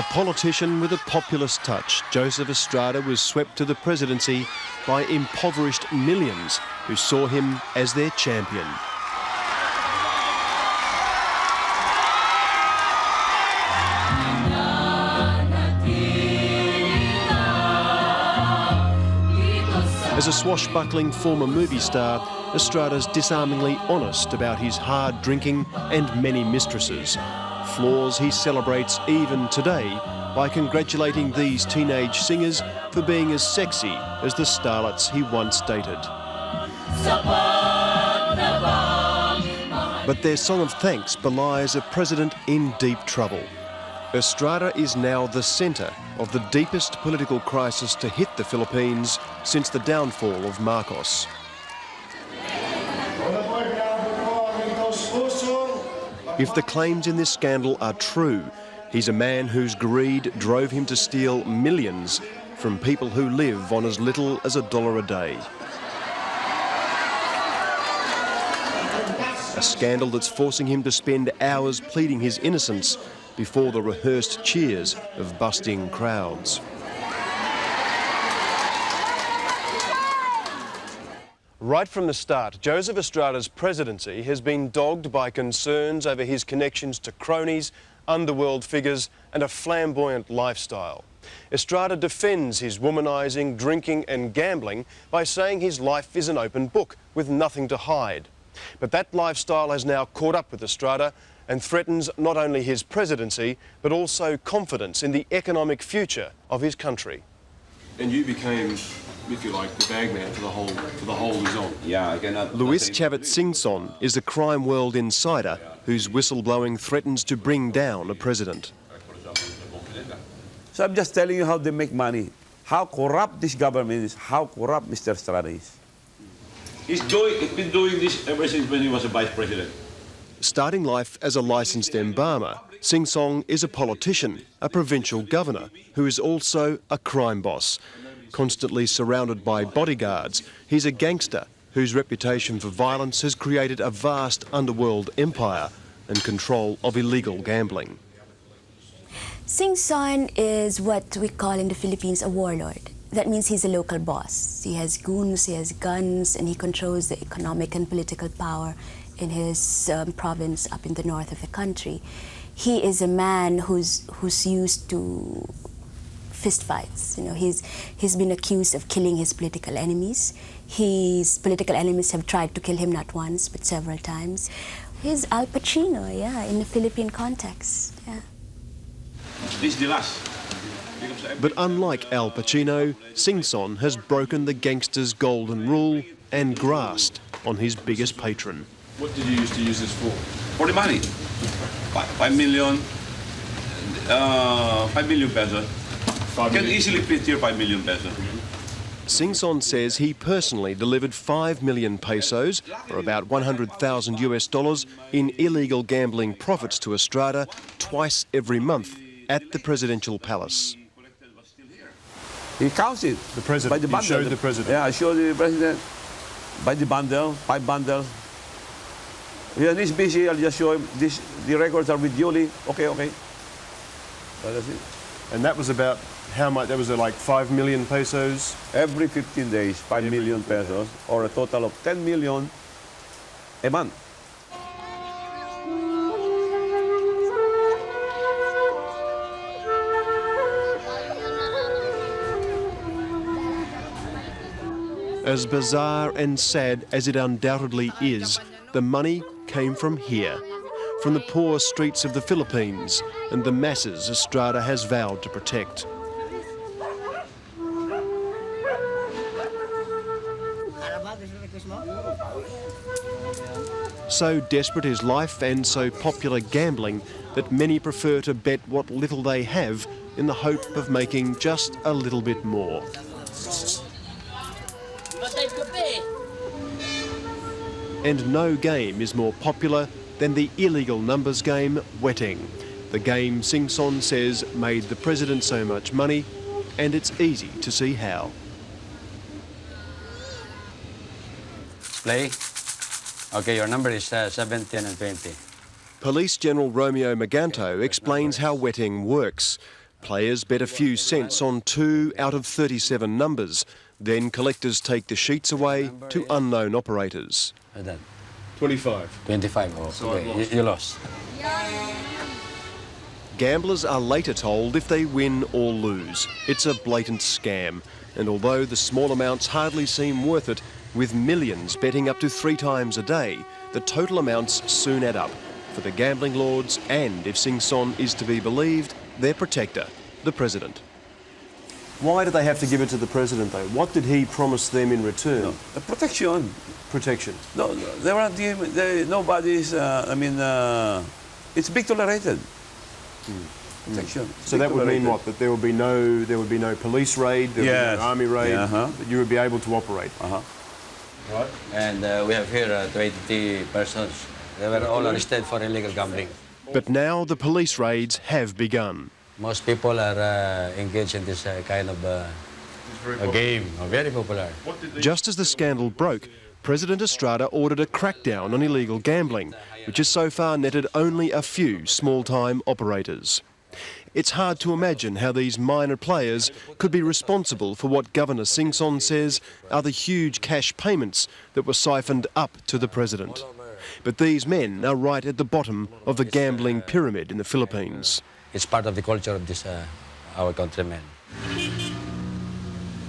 A politician with a populist touch, Joseph Estrada was swept to the presidency by impoverished millions who saw him as their champion. As a swashbuckling former movie star, Estrada's disarmingly honest about his hard drinking and many mistresses. Flaws he celebrates even today by congratulating these teenage singers for being as sexy as the starlets he once dated. But their song of thanks belies a president in deep trouble. Estrada is now the centre of the deepest political crisis to hit the Philippines since the downfall of Marcos. If the claims in this scandal are true, he's a man whose greed drove him to steal millions from people who live on as little as $1 a day. A scandal that's forcing him to spend hours pleading his innocence before the rehearsed cheers of busting crowds. Right from the start, Joseph Estrada's presidency has been dogged by concerns over his connections to cronies, underworld figures and a flamboyant lifestyle. Estrada defends his womanising, drinking and gambling by saying his life is an open book with nothing to hide. But that lifestyle has now caught up with Estrada and threatens not only his presidency, but also confidence in the economic future of his country. And you became, if you like, the bagman for the whole Luzon. Yeah, I cannot. Luis Chavez Singson is a crime world insider whose whistleblowing threatens to bring down a president. So I'm just telling you how they make money, how corrupt this government is, how corrupt Mr. Estrada is. He's been doing this ever since when he was a vice president. Starting life as a licensed embalmer, Sing Song is a politician, a provincial governor, who is also a crime boss. Constantly surrounded by bodyguards, he's a gangster whose reputation for violence has created a vast underworld empire and control of illegal gambling. Sing Song is what we call in the Philippines a warlord. That means he's a local boss. He has goons, he has guns, and he controls the economic and political power in his province up in the north of the country. He is a man who's used to fistfights. You know, he's been accused of killing his political enemies. His political enemies have tried to kill him not once, but several times. He's Al Pacino, yeah, in the Philippine context, yeah. This is the last. But unlike Al Pacino, Sing Song has broken the gangster's golden rule and grasped on his biggest patron. What did you used to use this for? For the money. 5 million pesos. Can easily print here 5 million pesos. Sing Song says he personally delivered 5 million pesos, or about $100,000 in illegal gambling profits to Estrada twice every month at the presidential palace. He counts it. The president. By the bundle. You showed the president. Yeah, I showed the president by the bundle, 5 bundles. When he's busy, I'll just show him this. The records are with Yuli. Okay. That's it. And that was about how much? That was like 5 million pesos? Every 15 days, 5 million pesos, or a total of 10 million a month. As bizarre and sad as it undoubtedly is, the money came from here, from the poor streets of the Philippines and the masses Estrada has vowed to protect. So desperate is life and so popular gambling that many prefer to bet what little they have in the hope of making just a little bit more. And no game is more popular than the illegal numbers game, wetting. The game Sing Song says made the president so much money, and it's easy to see how. Play. Okay, your number is 17 and 20. Police General Romeo Maganto explains how wetting works. Players bet a few cents on 2 out of 37 numbers. Then collectors take the sheets away to unknown operators. Like that. 25. 25. Oh, So I okay. You lost. Gamblers are later told if they win or lose. It's a blatant scam. And although the small amounts hardly seem worth it, with millions betting up to 3 times a day, the total amounts soon add up for the gambling lords and, if Sing Son is to be believed, their protector, the president. Why do they have to give it to the president, though? What did he promise them in return? No, the protection. Protection. No, they were nobody's. It's big tolerated. Protection. So that would mean what? That there would be no police raid, there would be no army raid, that you would be able to operate. Right? And we have here 20 persons. They were all arrested for illegal gambling. But now the police raids have begun. Most people are engaged in this kind of a game. Very popular. Just as the scandal broke, President Estrada ordered a crackdown on illegal gambling, which has so far netted only a few small-time operators. It's hard to imagine how these minor players could be responsible for what Governor Sing Son says are the huge cash payments that were siphoned up to the president. But these men are right at the bottom of the gambling pyramid in the Philippines. It's part of the culture of this, our countrymen.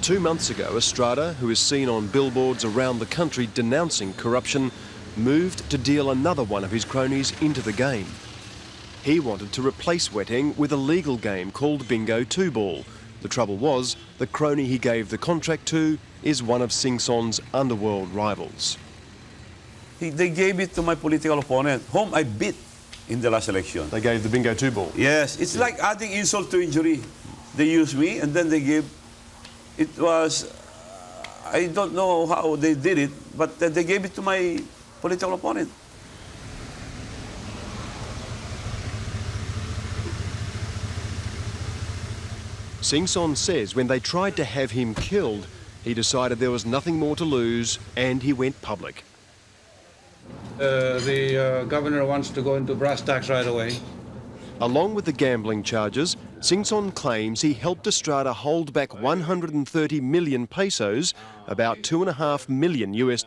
2 months ago, Estrada, who is seen on billboards around the country denouncing corruption, moved to deal another one of his cronies into the game. He wanted to replace wetting with a legal game called Bingo 2-Ball. The trouble was, the crony he gave the contract to is one of Sing Son's underworld rivals. They gave it to my political opponent, whom I beat in the last election. They gave the Bingo 2-Ball? Yes, it's like adding insult to injury. They used me and then they gave, it was, I don't know how they did it, but they gave it to my political opponent. Sing Son says when they tried to have him killed, he decided there was nothing more to lose and he went public. The governor wants to go into brass tacks right away. Along with the gambling charges, Sing Son claims he helped Estrada hold back 130 million pesos, about $2.5 million US,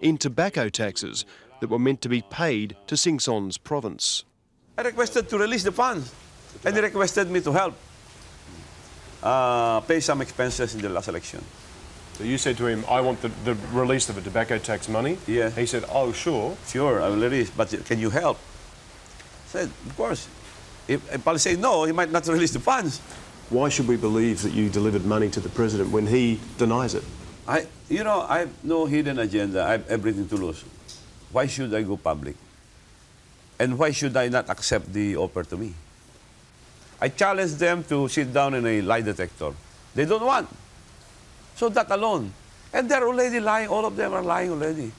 in tobacco taxes that were meant to be paid to Sing Son's province. I requested to release the funds and they requested me to help pay some expenses in the last election. So you said to him, I want the release of the tobacco tax money? Yeah. He said, oh, sure. Sure, I will release, but can you help? I said, of course. If I'll say no, he might not release the funds. Why should we believe that you delivered money to the president when he denies it? I have no hidden agenda. I have everything to lose. Why should I go public? And why should I not accept the offer to me? I challenge them to sit down in a lie detector. They don't want. So that alone. And they're already lying. All of them are lying already.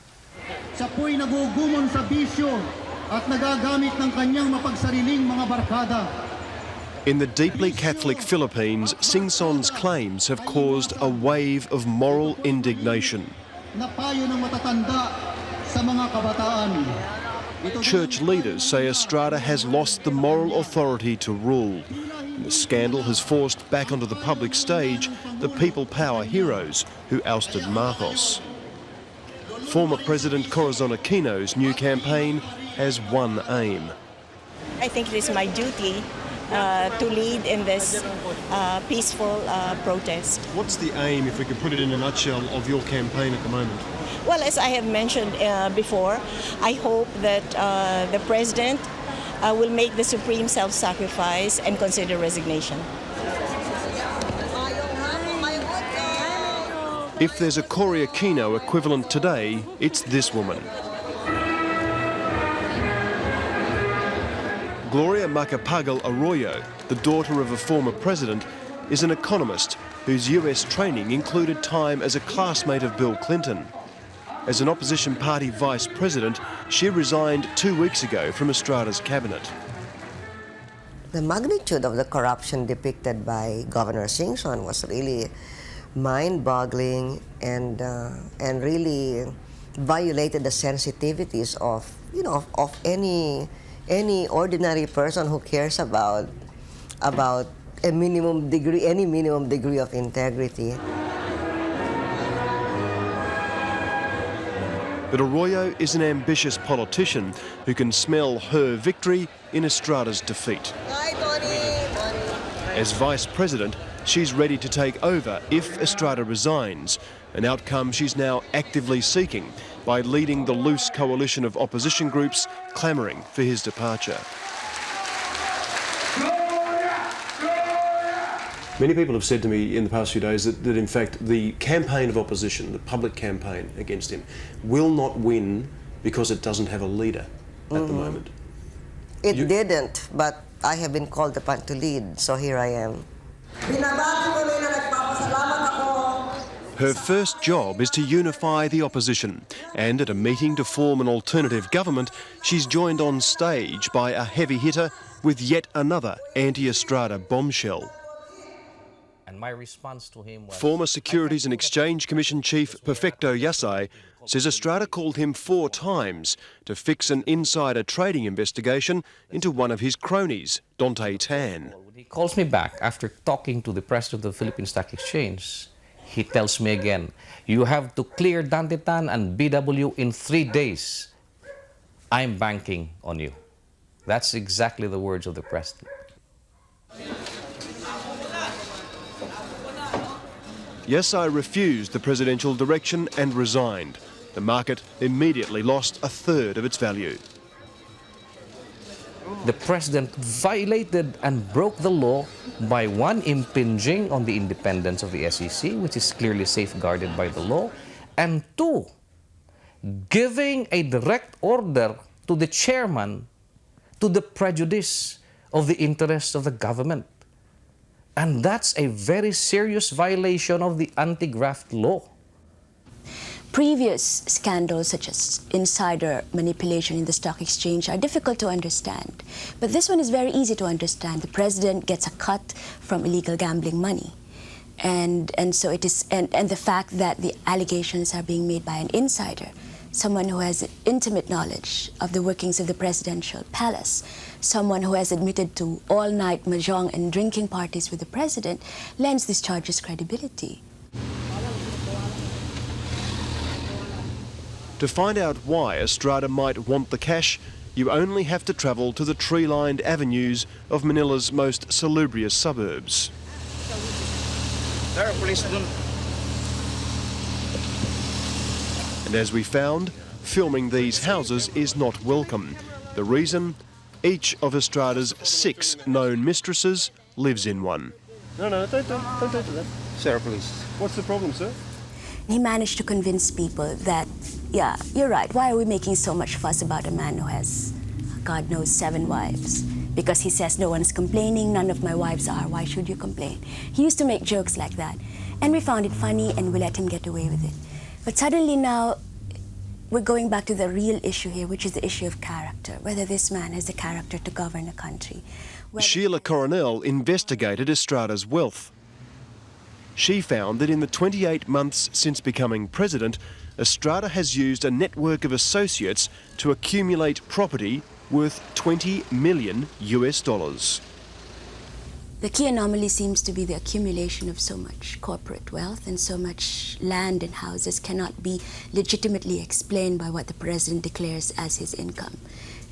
Siya po'y nagugumon sa bisyo at nagagamit ng kanyang mapagsariling mga barkada. In the deeply Catholic Philippines, Sing Son's claims have caused a wave of moral indignation. Napayo ng matatanda sa mga kabataan. Church leaders say Estrada has lost the moral authority to rule. And the scandal has forced back onto the public stage the people power heroes who ousted Marcos. Former President Corazon Aquino's new campaign has one aim. I think it is my duty to lead in this peaceful protest. What's the aim, if we could put it in a nutshell, of your campaign at the moment? Well, as I have mentioned before, I hope that the President will make the supreme self-sacrifice and consider resignation. If there's a Cory Aquino equivalent today, it's this woman. Gloria Macapagal Arroyo, the daughter of a former president, is an economist whose US training included time as a classmate of Bill Clinton. As an opposition party vice president, she resigned 2 weeks ago from Estrada's cabinet. The magnitude of the corruption depicted by Governor Sing Son was really mind-boggling and really violated the sensitivities of any ordinary person who cares about a minimum degree, any minimum degree of integrity. But Arroyo is an ambitious politician who can smell her victory in Estrada's defeat. As Vice President, she's ready to take over if Estrada resigns, an outcome she's now actively seeking by leading the loose coalition of opposition groups clamouring for his departure. Many people have said to me in the past few days that in fact the campaign of opposition, the public campaign against him, will not win because it doesn't have a leader at the moment. It didn't, but I have been called upon to lead, so here I am. Her first job is to unify the opposition, and at a meeting to form an alternative government, she's joined on stage by a heavy hitter with yet another anti-Estrada bombshell. And my response to him was... Former Securities and Exchange Commission Chief Perfecto Yasai says Estrada called him 4 times to fix an insider trading investigation into one of his cronies, Dante Tan. He calls me back after talking to the president of the Philippine Stock Exchange. He tells me again, you have to clear Dante Tan and BW in 3 days. I'm banking on you. That's exactly the words of the president. Yasai refused the presidential direction and resigned. The market immediately lost 1/3 of its value. The president violated and broke the law by 1, impinging on the independence of the SEC, which is clearly safeguarded by the law, and 2, giving a direct order to the chairman to the prejudice of the interests of the government. And that's a very serious violation of the anti-graft law. Previous scandals such as insider manipulation in the stock exchange are difficult to understand. But this one is very easy to understand. The president gets a cut from illegal gambling money. And so it is, and the fact that the allegations are being made by an insider, someone who has intimate knowledge of the workings of the presidential palace, someone who has admitted to all-night mahjong and drinking parties with the president, lends these charges credibility. To find out why Estrada might want the cash, you only have to travel to the tree-lined avenues of Manila's most salubrious suburbs. Sir, please don't. And as we found, filming these houses is not welcome. The reason? Each of Estrada's 6 known mistresses lives in one. No, don't do that. Sir, please. What's the problem, sir? He managed to convince people that, yeah, you're right, why are we making so much fuss about a man who has, God knows, 7 wives? Because he says no one's complaining, none of my wives are, why should you complain? He used to make jokes like that. And we found it funny and we let him get away with it. But suddenly now, we're going back to the real issue here, which is the issue of character, whether this man has the character to govern a country. Sheila Coronel investigated Estrada's wealth. She found that in the 28 months since becoming president, Estrada has used a network of associates to accumulate property worth $20 million US. The key anomaly seems to be the accumulation of so much corporate wealth, and so much land and houses cannot be legitimately explained by what the president declares as his income.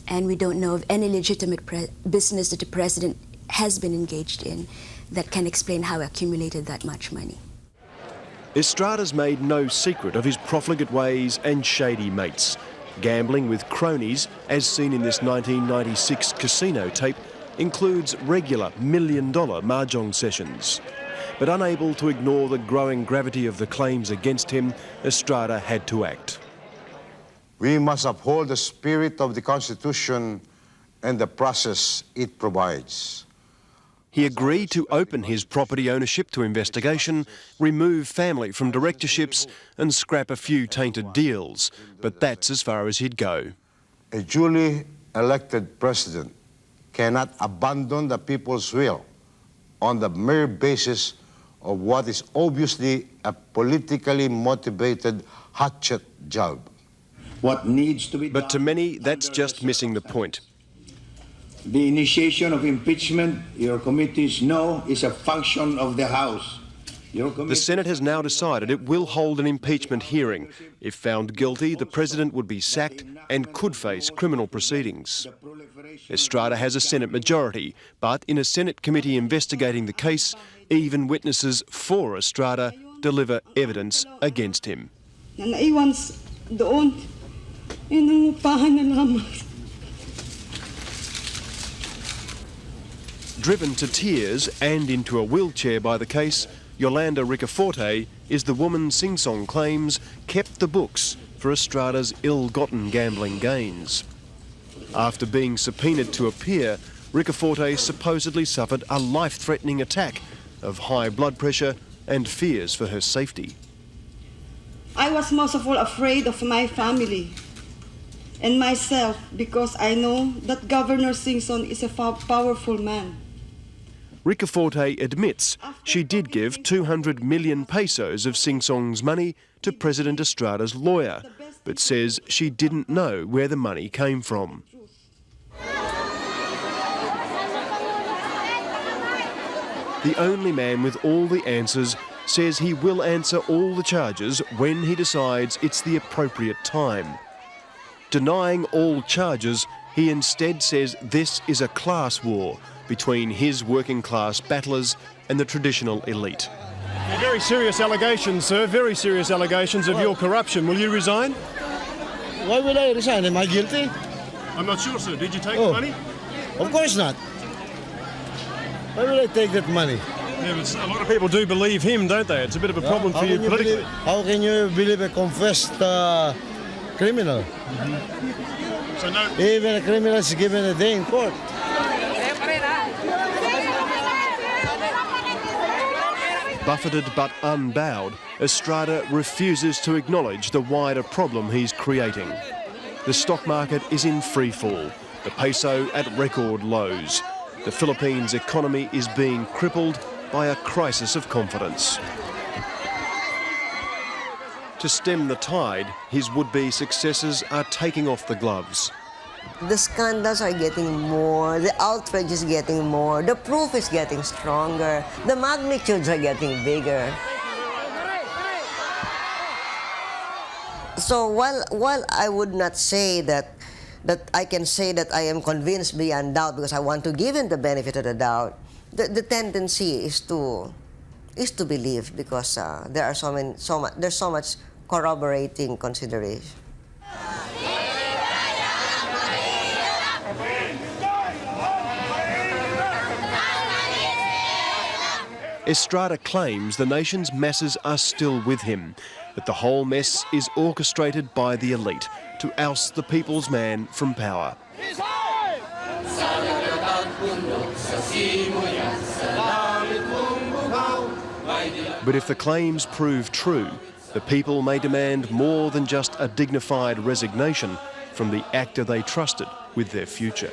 And we don't know of any legitimate business that the president has been engaged in that can explain how he accumulated that much money. Estrada's made no secret of his profligate ways and shady mates. Gambling with cronies, as seen in this 1996 casino tape, includes regular million-dollar mahjong sessions. But unable to ignore the growing gravity of the claims against him, Estrada had to act. We must uphold the spirit of the Constitution and the process it provides. He agreed to open his property ownership to investigation, remove family from directorships and scrap a few tainted deals, but that's as far as he'd go. A duly elected president cannot abandon the people's will on the mere basis of what is obviously a politically motivated hatchet job. What needs to be done. But to many, that's just missing the point. The initiation of impeachment, your committees know, is a function of the House. The Senate has now decided it will hold an impeachment hearing. If found guilty, the President would be sacked and could face criminal proceedings. Estrada has a Senate majority, but in a Senate committee investigating the case, even witnesses for Estrada deliver evidence against him. Naiwan doon, nangungupahan na lamang. Driven to tears and into a wheelchair by the case, Yolanda Riccaforte is the woman Sing Song claims kept the books for Estrada's ill-gotten gambling gains. After being subpoenaed to appear, Riccaforte supposedly suffered a life-threatening attack of high blood pressure and fears for her safety. I was most of all afraid of my family and myself because I know that Governor Sing Song is a powerful man. Riccaforte admits she did give 200 million pesos of Sing Song's money to President Estrada's lawyer, but says she didn't know where the money came from. The only man with all the answers says he will answer all the charges when he decides it's the appropriate time. Denying all charges, he instead says this is a class war between his working class battlers and the traditional elite. Very serious allegations, sir, very serious allegations of your corruption. Will you resign? Why will I resign? Am I guilty? I'm not sure, sir. Did you take the money? Of course not. Why will I take that money? Yeah, but a lot of people do believe him, don't they? It's a bit of a problem for you politically. How can you believe a confessed criminal? So no. Even a criminal is given a day in court. Buffeted but unbowed, Estrada refuses to acknowledge the wider problem he's creating. The stock market is in free fall, the peso at record lows. The Philippines' economy is being crippled by a crisis of confidence. To stem the tide, his would-be successors are taking off the gloves. The scandals are getting more, the outrage is getting more, the proof is getting stronger, the magnitudes are getting bigger. So while I would not say that I can say that I am convinced beyond doubt because I want to give him the benefit of the doubt, the tendency is to believe because there's so much corroborating consideration. Estrada claims the nation's masses are still with him, but the whole mess is orchestrated by the elite to oust the people's man from power. But if the claims prove true, the people may demand more than just a dignified resignation from the actor they trusted with their future.